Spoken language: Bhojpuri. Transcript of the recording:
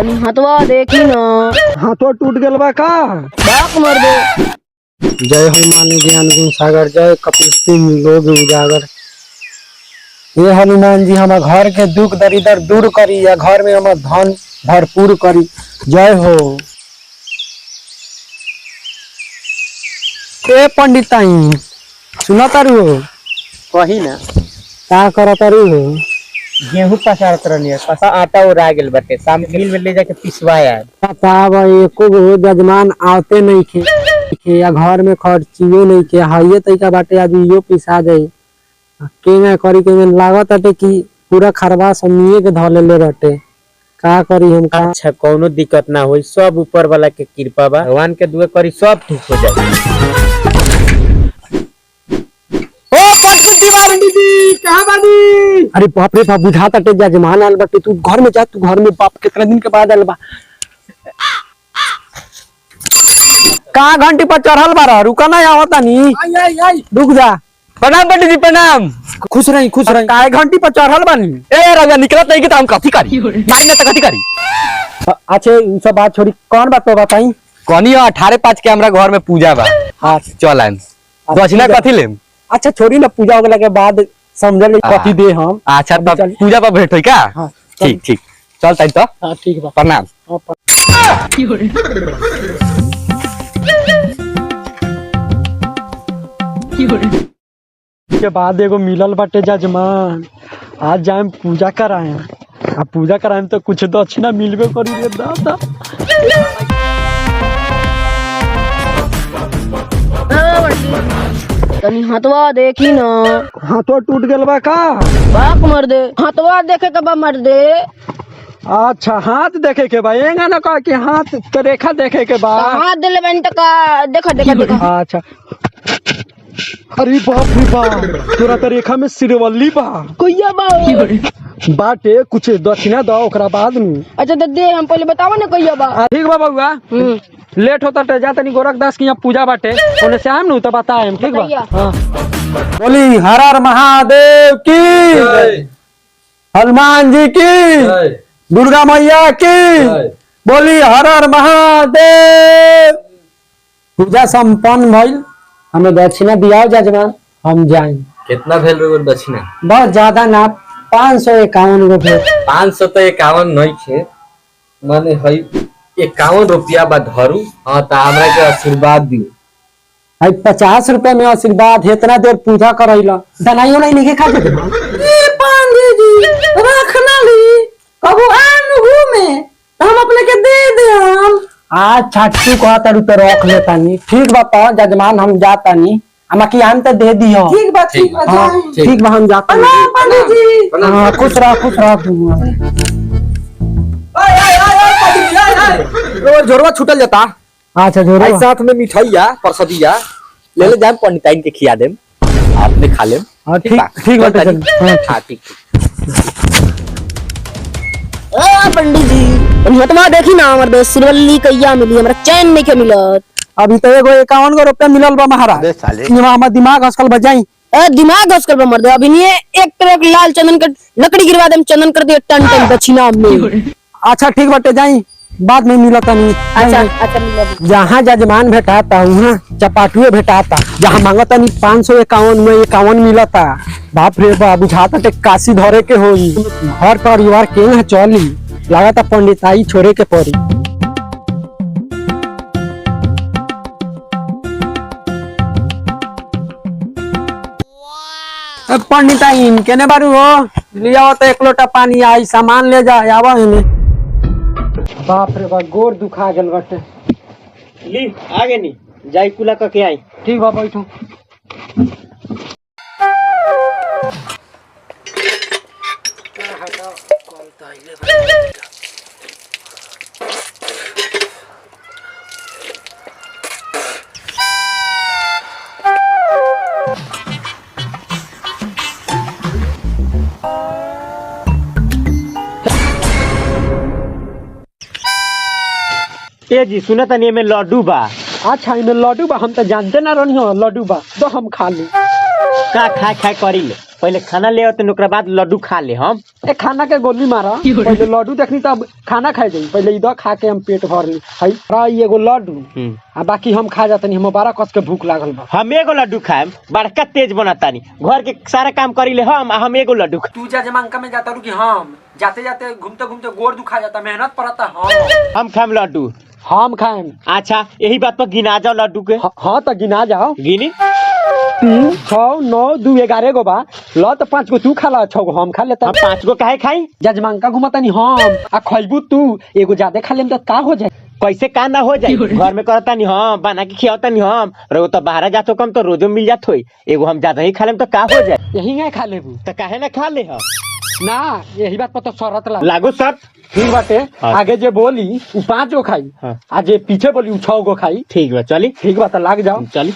तनी हथवा देखी ना। हाथों टूट गल बा का? बाप मर दे। जय हनुमान ज्ञान गुण सागर, जय कपिल सिंह लोग उजागर। ये हनुमान जी हमार घर के दुख दरिद्र दूर करी, या घर में हमार धन भरपूर करी। जय हो। ए पंडिताई सुना तारू हो? कही ना का करा तारू हो? गेहूं पसारत रहनी है, पसा आटा और आ गेल बाटे, शाम मिल में ले जाके पिसवाया। पता बा एको गो जजमान आवते नहीं खे, या घर में खर्चियो नहीं के हाइये तैका बाटे, आज इयो पिसा जाई। केना करी के में लागत अटे कि पूरा खरबा समिए के धले ले रटे। का करी हम का? अच्छा कोनो दिक्कत ना होई, सब ऊपर वाला के कृपा बा, भगवान के दुआ करी सब ठीक हो जाए। कहाँ बानी? अरे बाप रे बाप, बुझाता टे जजमान आल बाटे। तू घर में जा, तू घर में। बाप कितना दिन के बाद आल बा। कहाँ घंटी पर चढ़ल बारा? रुका ना आवता नी। आई रुक जा। प्रणाम पंडित जी, प्रणाम। खुश रही खुश रही। काहे घंटी पर चढ़ल बानी? ए रविया निकलत नहीं कि तो हम कथी करी? नहीं ना तो कथी करी? अच्छे उ सब बात छोड़ी, कौन बात तो बताई। कौनी 18/5 के हमरा घर में पूजा बा। हाँ चल आइम। दक्षिणा कथी लेम? अच्छा छोड़ी ना, पूजा होगला के बाद समझल कथी दे हम। अच्छा तब पूजा पर भेंट होई का? हाँ, ठीक ठीक चल ताई तो। हाँ ठीक बा। प्रणाम। के बाद एगो मिलल बाटे जजमान, आज जाए पूजा कराए। आ पूजा कराए तो कुछ दक्षिणा मिलबे करी रे दादा। तनी हथवा देखी ना। हाथों टूट गल बा का? बाप मर दे। हथवा देखे के बा मर दे। अच्छा हाथ देखे के बा, एंगा ना कह कि हाथ के रेखा देखे के बा। हाथ दिले बन तक देखा देखा देखा। अच्छा अरे बाप रे बाप, तोरा तो रेखा में सिरवल्ली बा। कहिया बा बाटे कुछ दक्षिणा दो, ओकरा बाद में। अच्छा तो दे, हम पहले बतावा ना कहिया बा। ठीक बा बउआ, लेट होता तो जा तनी गोरखदास की यहाँ पूजा बाटे, ओने से आएम नु तो बताएम। ठीक बा। हां बोली हर हर महादेव की, हनुमान जी की, दुर्गा मैया की, बोली हर हर महादेव। पूजा संपन्न भइल, हमें दक्षिणा दिया जजमान, हम जाए। कितना भेल रे दक्षिणा? बहुत ज्यादा ना, 551 गो भेल। 500 तो 51 नहीं छे, माने हई 51 रुपया बा धरू। हां त हमरा के आशीर्वाद दियो। भाई 50 रुपए में आशीर्वाद, इतना देर पूजा करैला दनाइयो नहीं खा के। पांडे जी रखना ली कबो आन घूमे हम अपने के दे दे। हम आज छाटू कहता रू तो रख लेता नी। ठीक बा तो जजमान, हम जाता नी। हम की आन तो दे दियो। ठीक बा ठीक बा जाए। ठीक बा, हम जाता नी। प्रणाम पांडे जी। हां खुश रह खुश रह तू। रोज जोरवा छूटल जाता। अच्छा जोरो आई साथ में मिठाइया परसदिया ले ले जाम, पंडिताइन के खिया देम, आपने खा लेम। हां ठीक ठीक बाटे चल। हां ठीक। ए पंडित जी, तनी हथवा देखी ना। हमर बे सिरवल्ली कहिया मिली, हमरा चैन नहीं के मिलत। अभी तो एगो 51 गो रुपया मिलल बा महाराज। निवा हमर दिमाग हसकल बजाई। ए दिमाग घसकल बा मर दे। अभी नहीं एक ट्रक लाल चंदन के लकड़ी गिरवा देम, चंदन कर दे टन टन दक्षिणा में। अच्छा ठीक बाटे, जाई बाद में मिलता नहीं। अच्छा अच्छा मिलत। जहाँ जजमान भेटाता वहाँ चपाटुए भेटाता। जहाँ मांगता नहीं 551 में 51 मिलता। बाप रे बाप, बुझाता टे काशी धरे के होई। घर परिवार के ना चली, लागता पंडिताई छोड़े के पड़ी। पंडिताई केने बारू हो? लिया तो 1 लोटा पानी, आई सामान ले जा। आवा इने। बाप रे बाप, गोर दुखा गल बाटे। ली आगे नी जाई कुला क के आई। ठीक बा, बैठो। ए जी सुना तनी में लड्डू बा। अच्छा इनमें लड्डू बा? हम तो जानते ना रही हो लड्डू बा, तो हम खा ली। का खा खा करी ले। पहले खाना ले आते ओकरा बाद लड्डू खा ले हम। ए खाना के गोली मारा, पहले लड्डू देखनी तब खाना खाए जाई, पहले इधर खा के हम पेट भर ली हई रही एगो लड्डू आ बाकी हम खा जातनी, हम 12 कस के भूख लागल बा। हम एगो लड्डू खाएम, बड़का तेज बनातानी, घर के सारा काम करी ले हम एगो लड्डू तू जा जमांका में जाता रू कि हम जाते जाते घूमते घूमते गोर दुखा जाता, मेहनत पड़ता। हम खाएम लड्डू। हम खाएम। अच्छा यही बात पर गिना जाओ लड्डू के। हाँ तो गिना जाओ। गिनी 3 6 9 2 11 गो बा, ल तो 5 गो तू खा ला, 6 गो हम खा लेता। 5 गो काहे खाई? जजमांका घुमातानी हम आ खइबू तू, एगो ज्यादा खा लेम तो का हो जाए? कैसे का ना हो जाए? घर में करता नहीं हम, बना के खियाता नहीं हम, रो तो बाहर जातो कम तो रोजो मिल जात होई, एगो हम ज्यादा ही खा लेम तो का हो जाए? यही है खा लेबू तो काहे ना खा ले हम ना, यही बात पर तो शरत लागो सब ठीक बाटे। हाँ। आगे जे बोली उ 5 गो खाई, हाँ। आ जे पीछे बोली उ 6 गो खाई। ठीक बा चली। ठीक बात लाग जाओ चली।